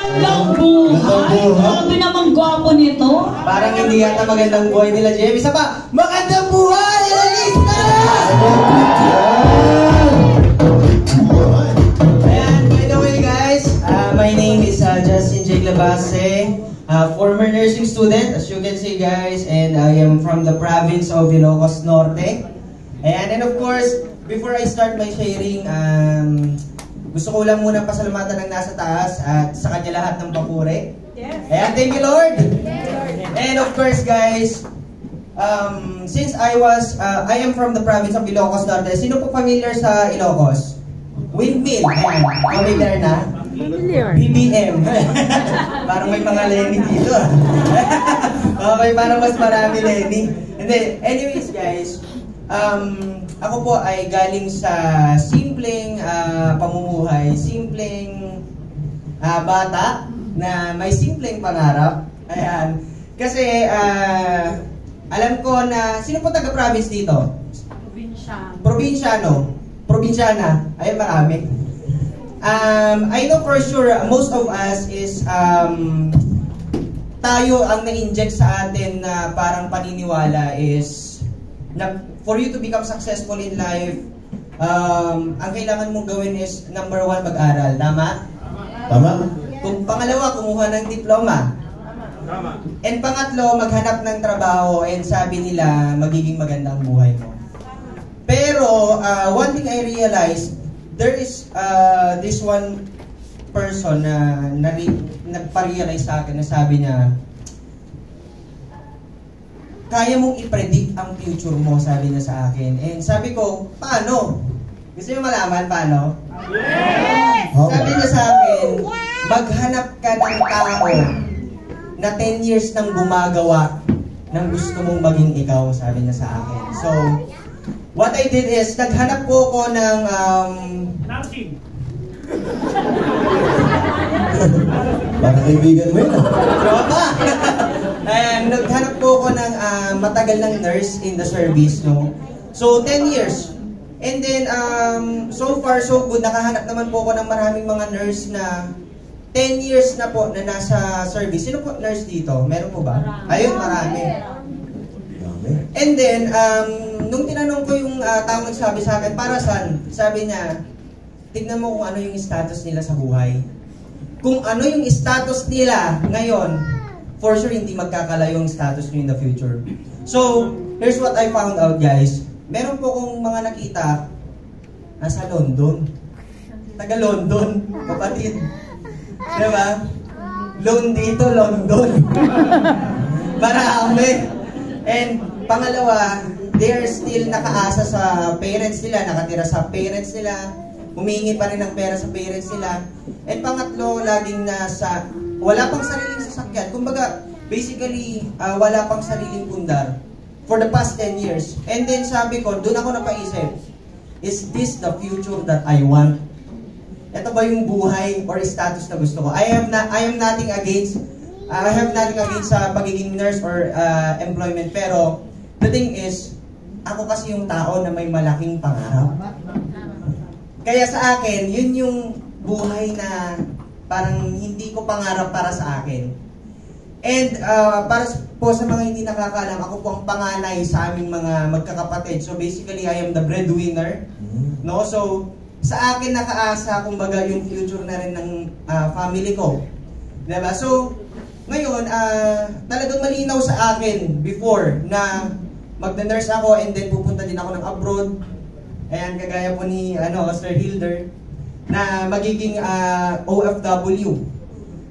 Magandang buhay! Grabe naman gwapo nito. Parang hindi yata magandang buhay nila, Jem. Isa pa, magandang buhay! Elisa! Ayan, by the way guys, my name is Justin J. Labase, former nursing student, as you can see guys, and I am from the province of Ilocos Norte. Ayan, and of course, before I start my sharing, gusto ko lang muna pasalamatan ng nasa taas at sa kanya lahat ng papuri. Yes. Ayan, thank you Lord. Yes. And of course guys, since I am from the province of Ilocos Norte, sino po familiar sa Ilocos? Windmill. Ayan, familiar na? Familiar. BBM. Parang may mga Lenny dito. Okay, parang mas marami Lenny. Hindi, anyways guys, ako po ay galing sa simpleng pamumuhay, simpleng bata na may simpleng pangarap. Ayan. Kasi alam ko na, sino po taga-province dito? Probinsyano. Probinsyana. Ayun, marami. I know for sure, most of us is tayo ang na-inject sa atin na parang paniniwala is na for you to become successful in life, ang kailangan mong gawin is number 1, mag-aral. Tama? Tama. Kung pangalawa, kumuha ng diploma. Tama. And pangatlo, maghanap ng trabaho and sabi nila, magiging maganda ang buhay mo. Pero, one thing I realized, there is this one person na nagpa-realize sa akin na sabi niya, kaya mong i-predict ang future mo, sabi niya sa akin. And sabi ko, paano? Gusto niyo malaman paano? Yes! Sabi niya sa akin, maghanap ka ng tao na 10 years nang gumagawa ng gusto mong maging ikaw, sabi niya sa akin. So, what I did is, naghanap po ako ng Nansing. Baka kaibigan mo yun. Tropa! Ayan, naghanap po ako ng matagal ng nurse in the service, no? So, 10 years. And then, so far, so good. Nakahanap naman po ako ng maraming mga nurse na 10 years na po na nasa service. Sino po nurse dito? Meron po ba? Ayun, marami. And then, nung tinanong ko yung taong nagsabi sa akin, para saan? Sabi niya, tignan mo kung ano yung status nila sa buhay. Kung ano yung status nila ngayon, for sure hindi magkakalayo yung status nyo in the future. So, here's what I found out guys. Meron po kong mga nakita nasa London. Taga London, kapatid. Diba? Loan dito, London. Marami. And pangalawa, they are still nakaasa sa parents nila, nakatira sa parents nila, humingi pa rin ng pera sa parents nila. And pangatlo, laging nasa, wala pang sariling sasakyan. Kumbaga, basically, wala pang sariling pundar for the past 10 years. And then sabi ko, doon ako napaisip, is this the future that I want? Ito ba yung buhay or status na gusto ko? I have nothing against sa pagiging nurse or employment. Pero, the thing is, ako kasi yung tao na may malaking pangarap. Kaya sa akin, yun yung buhay na parang hindi ko pangarap para sa akin. And para po sa mga hindi nakakaalam, ako po ang panganay sa aming mga magkakapatid. So basically, I am the breadwinner. No? So, sa akin nakaasa, kumbaga, yung future na rin ng family ko. Diba? So, ngayon, talagang malinaw sa akin before na magna-nurse ako and then pupunta din ako ng abroad. Ayan, kagaya po ni Sir Hilder, na magiging OFW.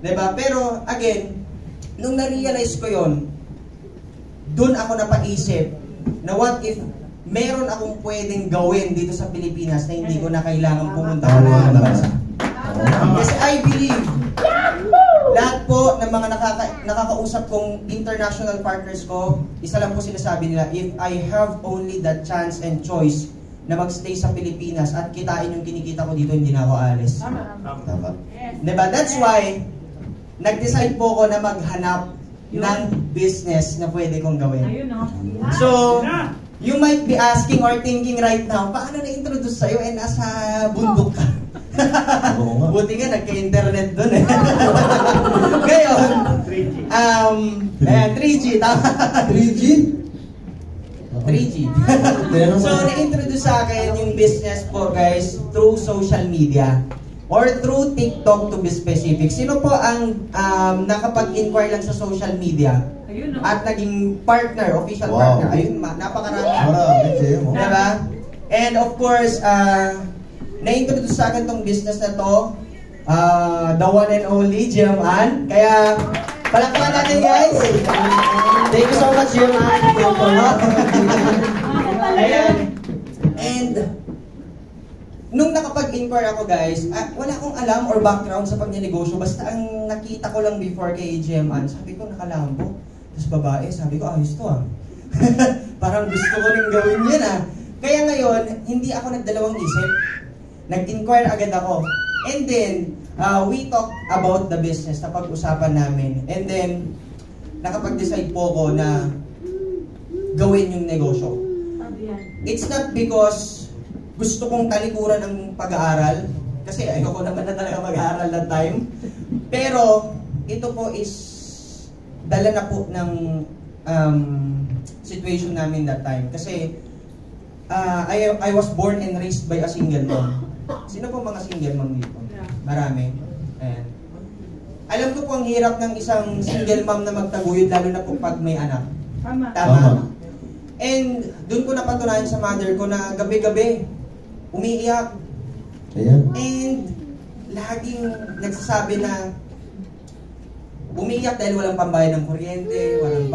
Diba? Pero, again, nung na-realize ko yon, dun ako napaisip na what if meron akong pwedeng gawin dito sa Pilipinas na hindi ko na kailangan pumunta ng mga bansa. Kasi I believe, lahat po ng mga nakakausap kong international partners ko, isa lang po sinasabi nila, if I have only the chance and choice na magstay sa Pilipinas at kitain yung kinikita ko dito, hindi na ako alis. Tama. Diba? That's why, nag-decide po ako na maghanap ng business na pwede kong gawin. So, you might be asking or thinking right now, paano na-introduce sa'yo nasa bundok ka? Buti nga, nagka-internet doon eh. 3G? 3G. So, na-introduce sa akin yung business po guys through social media or through TikTok to be specific. Sino po ang nakapag-inquire lang sa social media at naging partner, official partner? Ayun, napakarami. Marami, Jemo. Diba? And of course, na-introduce sa akin tong business na to, the one and only, Jiaman. Kaya, palakpakan natin guys! Thank you so much, Jiaman. Ayan. And, nung nakapag-inquire ako guys, wala akong alam or background sa pagnenegosyo. Basta ang nakita ko lang before kay Jiaman, sabi ko nakalambo. Tapos babae, sabi ko ayos to ah. Parang gusto ko rin gawin yun ah. Kaya ngayon, hindi ako nagdalawang isip. Nag-inquire agad ako. And then, we talk about the business na pag-usapan namin. And then, nakapag-decide po ako na gawin yung negosyo. It's not because gusto kong talikuran ang pag-aaral. Kasi ayoko naman na talaga mag-aaral that time. Pero, ito po is dala na po ng situation namin that time. Kasi, I was born and raised by a single mom. Sino po mga single mom dito? Marami. Ayan. Alam ko po ang hirap ng isang single mom na magtaguyod, lalo na po pag may anak. Tama. And doon ko napatunayan sa mother ko na gabi-gabi umiiyak. Ayan. And laging nagsasabi na umiiyak dahil walang pambayad ng kuryente, walang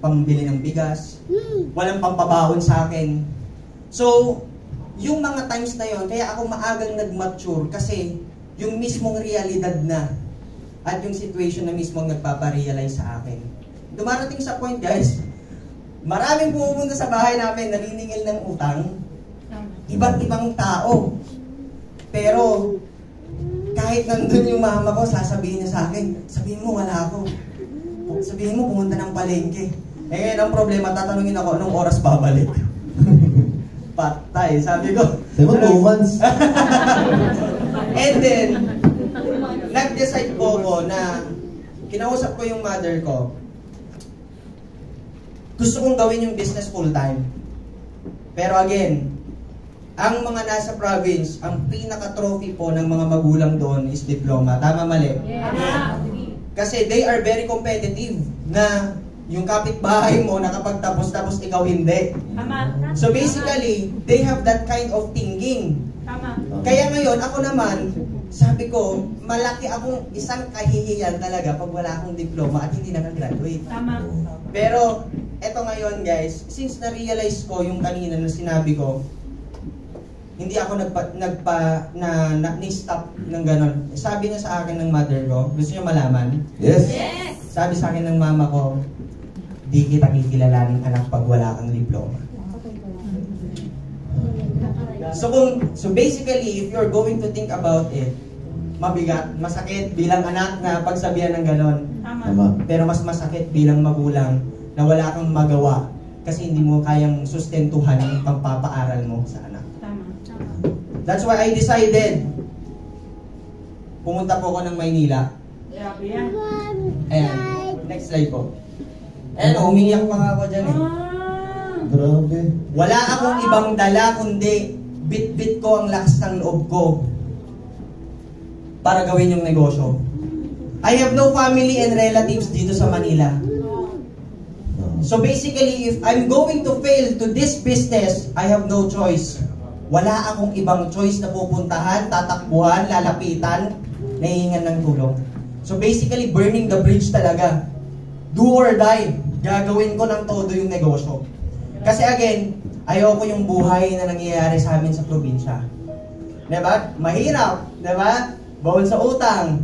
pambili ng bigas, walang pampabahon sa akin. So, yung mga times na yon, kaya ako maagang nag-mature kasi yung mismong realidad na at yung situation na mismong nagpaparealize sa akin. Dumarating sa point guys, maraming pumupunta sa bahay namin, naniningil ng utang, iba't ibang tao. Pero, kahit nandun yung mama ko, sasabihin niya sa akin, sabihin mo wala ako. Sabihin mo pumunta ng palengke. Eh ngayon ang problema, tatanungin ako, anong oras babalik? Patay, sabi ko. Sabi mo, 2 months. And then, nag-decide po ko na kinausap ko yung mother ko. Gusto kong gawin yung business full-time. Pero again, ang mga nasa province, ang pinaka-trophy po ng mga magulang doon is diploma. Tama, mali? Yeah. Kasi they are very competitive na yung kapitbahay mo nakapagtapos-tapos ikaw hindi. Tama. So basically, they have that kind of thinking. Tama. Kaya ngayon, ako naman, sabi ko, malaki akong isang kahihiyan talaga pag wala akong diploma at hindi nakagraduate. Tama. Pero, eto ngayon guys, since na-realize ko yung kanina na sinabi ko, hindi ako ni-stop ng ganon. Sabi niya sa akin ng mother ko, gusto niyo malaman? Yes. Yes. Sabi sa akin ng mama ko, di kita kikilalaning anak pag wala kang diploma. So basically, if you're going to think about it, mabigat, masakit bilang anak na pagsabihan ng ganon. Tama. Pero mas masakit bilang magulang na wala kang magawa kasi hindi mo kayang sustentuhan yung pagpapaaral mo sa anak. That's why I decided pumunta po ako ng Maynila. Ayan, next slide po. Ayan, umiiyak pa nga ako dyan eh. Grabe. Wala akong ibang dala kundi bit-bit ko ang lakas ng loob ko para gawin yung negosyo. I have no family and relatives dito sa Manila. So basically, if I'm going to fail to this business, I have no choice. Wala akong ibang choice na pupuntahan, tatakbuhan, lalapitan, nahihingan ng tulong. So basically, burning the bridge talaga. Do or die. Gagawin ko ng todo yung negosyo. Kasi again, ayoko yung buhay na nangyayari sa amin sa probinsya. Diba? Mahirap. Diba? Bawal sa utang.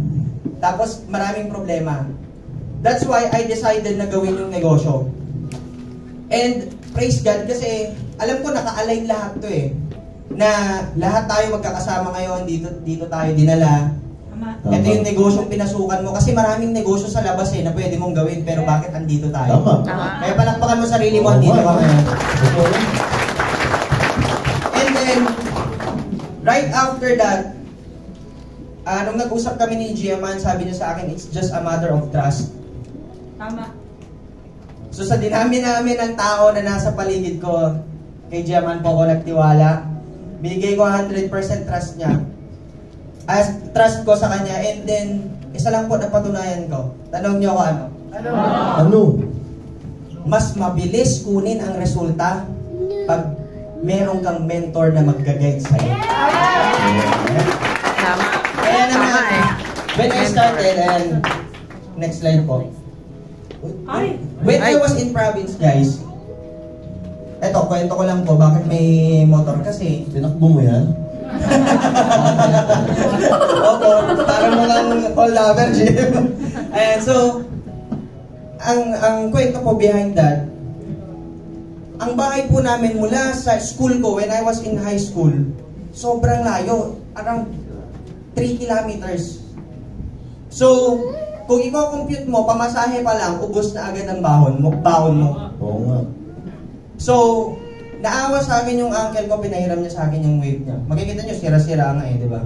Tapos maraming problema. That's why I decided na gawin yung negosyo. And praise God kasi alam ko naka-align lahat to eh. Na lahat tayo magkakasama ngayon, dito tayo dinala. Ito yung negosyong pinasukan mo. Kasi maraming negosyo sa labas eh na pwede mong gawin. Pero bakit andito tayo? Tama. Kaya palakpakan mo sarili mo, andito ka ngayon. And then, right after that, nung nag-usap kami ni Jiaman, sabi niya sa akin, it's just a matter of trust. Tama. So sa dinami namin ng tao na nasa paligid ko, kay Jaman po ako nagtiwala. Binigay ko 100% trust niya. As trust ko sa kanya, and then isa lang po napatunayan ko. Tanong niyo ako ano? Ano? Mas mabilis kunin ang resulta pag meron kang mentor na mag-guide sa'yo. Tama. Kaya naman, when I started, and next slide po. When I was in province, guys, eto, kwento ko lang po, bakit may motor? Kasi, Tinakbo mo yan? opo, parang mga all lover, Jim. And so, ang kwento po behind that, ang bahay po namin mula sa school ko, when I was in high school, sobrang layo, around 3 kilometers. So, kung i-compute mo, pamasahe pa lang, ubos na agad ang baon mo. Oo nga. So, naawa sa akin yung uncle ko, pinahiram niya sa akin yung wave niya. Makikita niyo, sira-sira nga eh, di ba?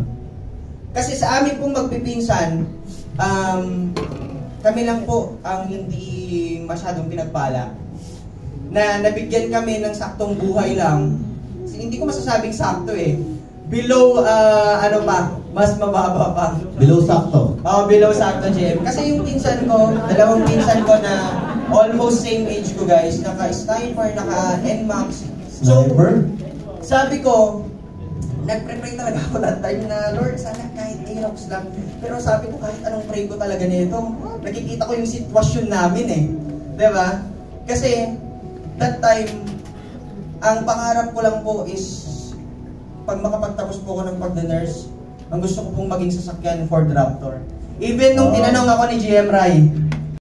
Kasi sa amin pong magpipinsan, kami lang po ang hindi masyadong pinagpala. Na nabigyan kami ng saktong buhay lang. Hindi ko masasabing sakto eh. Below, mas mababa pa. Below sakto. Below sakto, JM. Kasi yung pinsan ko, dalawang pinsan ko na almost same age ko, guys. Naka-sniper, naka-NMAX. So, Sniper? sabi ko, nagpre-pray talaga ako that time na, Lord, sana kahit Aerox lang. Pero sabi ko, kahit anong pray ko talaga nito, nakikita ko yung sitwasyon namin eh. Diba? Kasi, that time, ang pangarap ko lang po is, pag makapagtapos po ako ng pag-nurse, ang gusto ko pong maging sasakyan Ford Raptor. Even nung tinanong ako ni GM Rai,